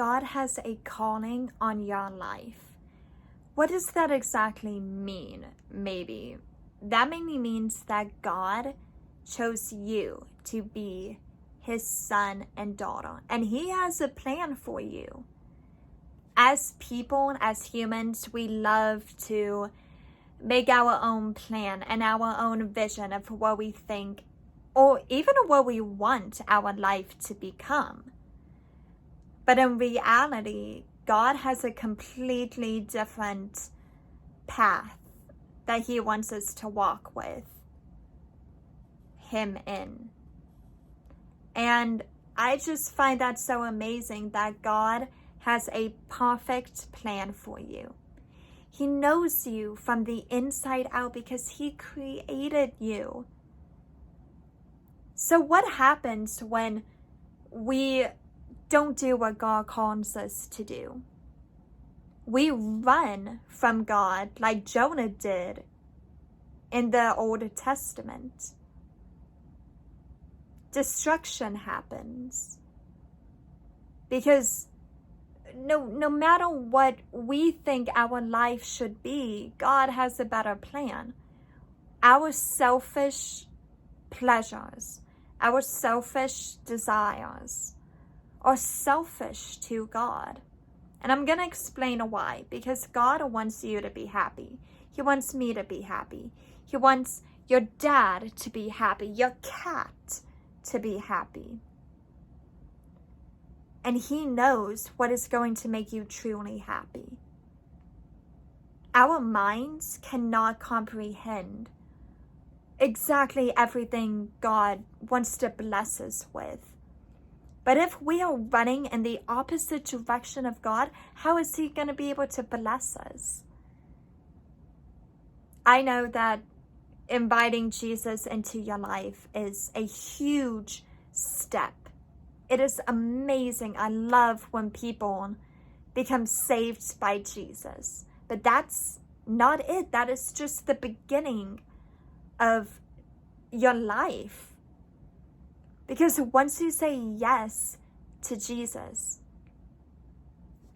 God has a calling on your life. What does that exactly mean? Maybe that maybe means that God chose you to be his son and daughter, and he has a plan for you. As people, as humans, we love to make our own plan and our own vision of what we think, or even what we want our life to become. But in reality, God has a completely different path that he wants us to walk with him in. And I just find that so amazing that God has a perfect plan for you. He knows you from the inside out because he created you. So what happens when we don't do what God calls us to do? We run from God like Jonah did in the Old Testament. Destruction happens because no matter what we think our life should be, God has a better plan. Our selfish pleasures, our selfish desires are selfish to God. And I'm going to explain why. Because God wants you to be happy. He wants me to be happy. He wants your dad to be happy, your cat to be happy. And he knows what is going to make you truly happy. Our minds cannot comprehend exactly everything God wants to bless us with. But if we are running in the opposite direction of God, how is he going to be able to bless us? I know that inviting Jesus into your life is a huge step. It is amazing. I love when people become saved by Jesus. But that's not it. That is just the beginning of your life. Because once you say yes to Jesus,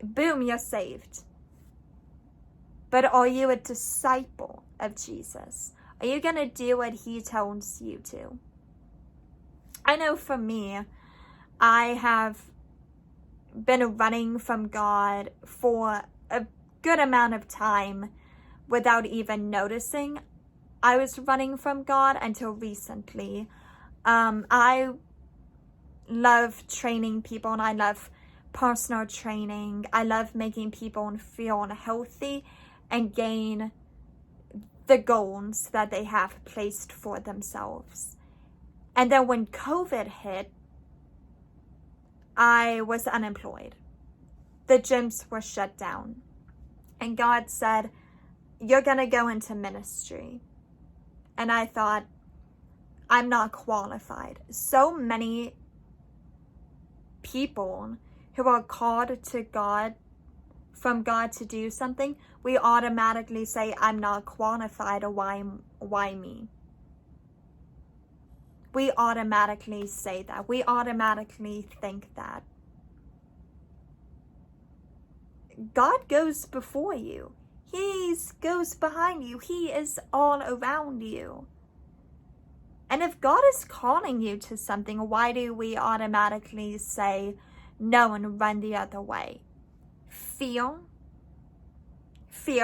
boom, you're saved. But are you a disciple of Jesus? Are you going to do what he tells you to? I know for me, I have been running from God for a good amount of time without even noticing I was running from God until recently. I love training people and I love personal training. I love making people feel healthy and gain the goals that they have placed for themselves. And then when COVID hit, I was unemployed. The gyms were shut down. And God said, you're going to go into ministry. And I thought, I'm not qualified. So many people who are called to God, from God to do something, we automatically say, I'm not qualified, or why me? We automatically say that. We automatically think that. God goes before you. He goes behind you. He is all around you. And if God is calling you to something, why do we automatically say no and run the other way? Fear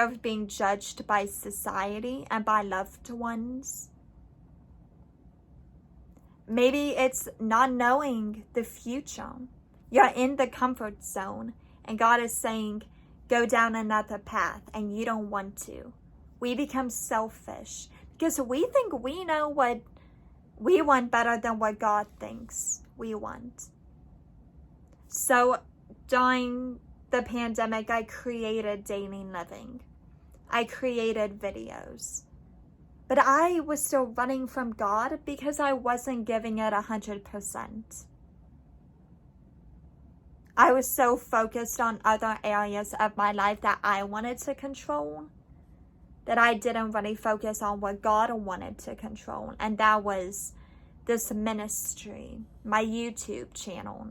of being judged by society and by loved ones. Maybe it's not knowing the future. You're in the comfort zone and God is saying, go down another path, and you don't want to. We become selfish because we think we know what we want better than what God thinks we want. So during the pandemic, I created Daily.Living. I created videos. But I was still running from God because I wasn't giving it 100%. I was so focused on other areas of my life that I wanted to control that I didn't really focus on what God wanted to control. And that was this ministry, my YouTube channel.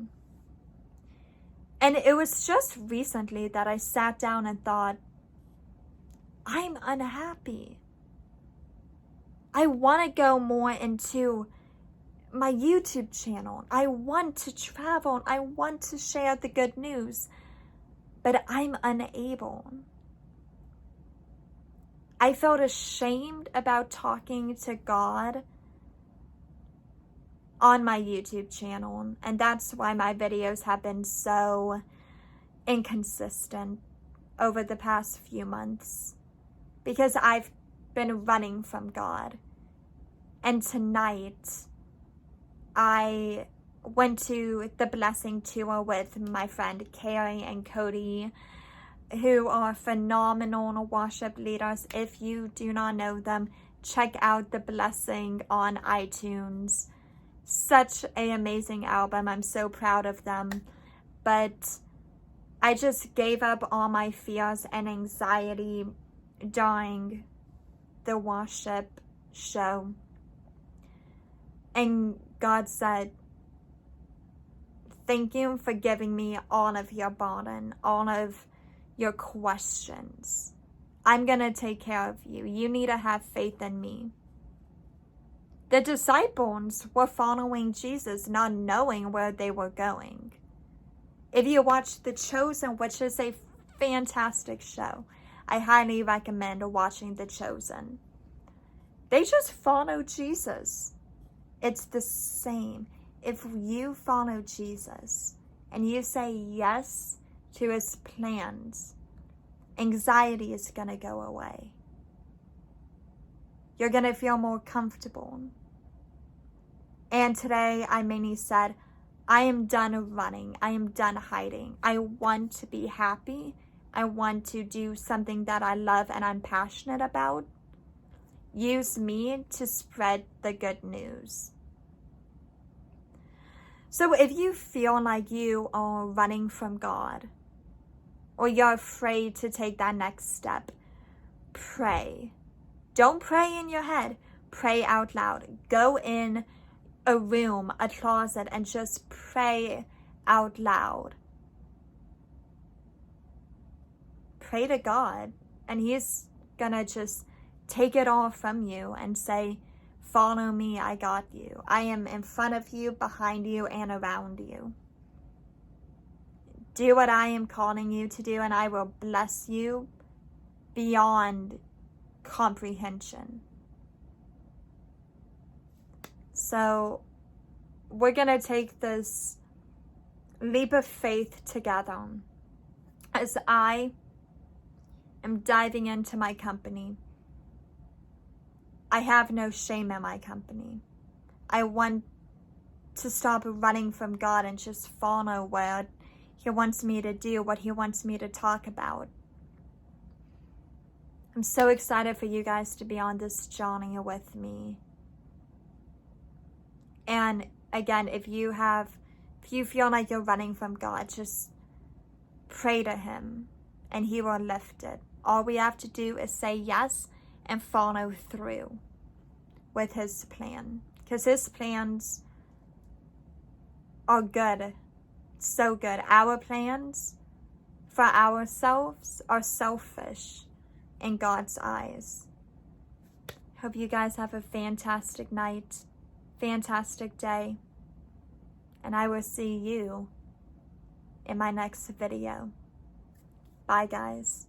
And it was just recently that I sat down and thought, I'm unhappy. I want to go more into my YouTube channel. I want to travel. I want to share the good news, but I'm unable. I felt ashamed about talking to God on my YouTube channel, and that's why my videos have been so inconsistent over the past few months, because I've been running from God. And tonight I went to the blessing tour with my friend Carrie and Cody, who are phenomenal worship leaders. If you do not know them, check out The Blessing on iTunes. Such an amazing album. I'm so proud of them. But I just gave up all my fears and anxiety during the worship show. And God said, thank you for giving me all of your burden, all of your questions. I'm going to take care of you. You need to have faith in me. The disciples were following Jesus, not knowing where they were going. If you watch The Chosen, which is a fantastic show, I highly recommend watching The Chosen. They just follow Jesus. It's the same. If you follow Jesus and you say yes to his plans, anxiety is going to go away. You're going to feel more comfortable. And today I mainly said, I am done running. I am done hiding. I want to be happy. I want to do something that I love and I'm passionate about. Use me to spread the good news. So if you feel like you are running from God, or you're afraid to take that next step, pray. Don't pray in your head. Pray out loud. Go in a room, a closet, and just pray out loud. Pray to God, and he's gonna just take it all from you and say, follow me, I got you. I am in front of you, behind you, and around you. Do what I am calling you to do, and I will bless you beyond comprehension. So we're going to take this leap of faith together as I am diving into my company. I have no shame in my company. I want to stop running from God and just follow what he wants me to do, what he wants me to talk about. I'm so excited for you guys to be on this journey with me. And again, if you feel like you're running from God, just pray to him and he will lift it. All we have to do is say yes and follow through with his plan, because his plans are good, so good. Our plans for ourselves are selfish in God's eyes. Hope you guys have a fantastic night, fantastic day, and I will see you in my next video. Bye, guys.